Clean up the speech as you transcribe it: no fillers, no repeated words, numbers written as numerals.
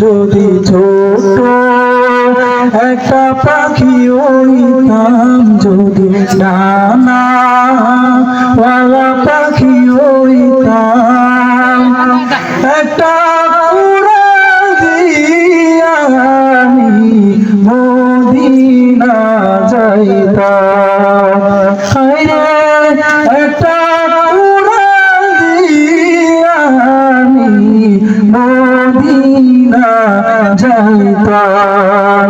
যদি ছোট একটা পাখি হইতাম, যদি ডানা ওয়ালা পাখি হইতাম, একটা উড়াল দিয়া আমি মদিনা যাইতাম। হায়রে একটা উড়াল দিয়া আমি মদিনা যাইতাম।